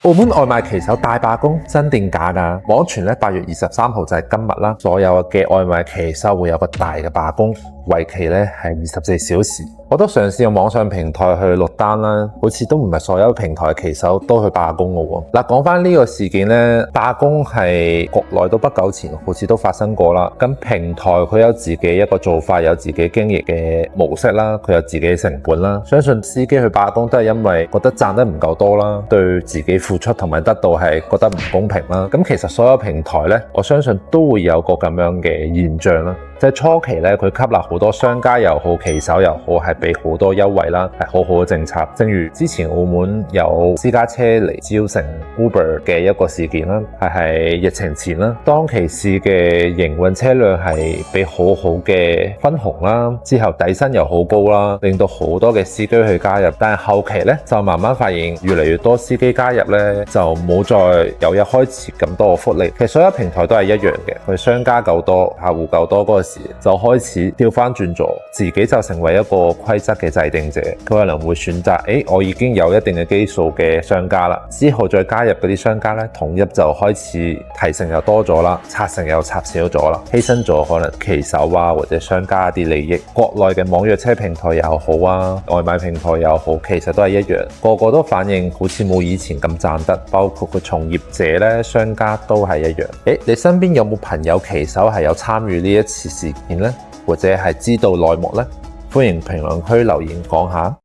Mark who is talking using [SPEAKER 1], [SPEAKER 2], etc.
[SPEAKER 1] 澳門外賣騎手大罷工，真定假㗎？網傳咧8月23號就係今日啦，所有嘅外賣騎手會有個大嘅罷工，為期咧係24小時。我都嘗試用網上平台去落單啦，好似都唔係所有平台嘅騎手都去罷工嘅喎。嗱，講翻呢個事件咧，罷工係國內都不久前好似都發生過啦。咁平台佢有自己一個做法，有自己經營嘅模式啦，佢有自己嘅成本啦。相信司機去罷工都係因為覺得賺得唔夠多啦，對自己付出同埋得到係覺得唔公平啦。咁其實所有平台咧，我相信都會有個咁樣嘅現象啦。即係初期咧，佢吸納好多商家又好，騎手又好，係俾好多優惠啦，係好好嘅政策。正如之前澳門有私家車嚟招乘 Uber 嘅一個事件啦，係疫情前啦，當其時嘅營運車輛係俾好好嘅分紅啦，之後底薪又好高啦，令到好多嘅司機去加入。但係後期咧就慢慢發現越嚟越多司機加入咧，就冇再有一開始咁多嘅福利。其實所有平台都係一樣嘅，佢商家夠多，客戶夠多嗰個時就開始調翻轉咗，自己就成為一個規則嘅制定者。佢可能會選擇，我已經有一定嘅基數嘅商家啦，之後再加入嗰啲商家咧，統一就開始提成又多咗啦，拆成又拆少咗啦，犧牲咗可能騎手啊或者商家一啲利益。國內嘅網約車平台又好啊，外賣平台又好，其實都係一樣，個個都反應好似冇以前咁賺得，包括個從業者咧，商家都係一樣。你身邊有冇朋友騎手係有參與呢一次事件呢？或者係知道內幕呢？歡迎評論區留言講下。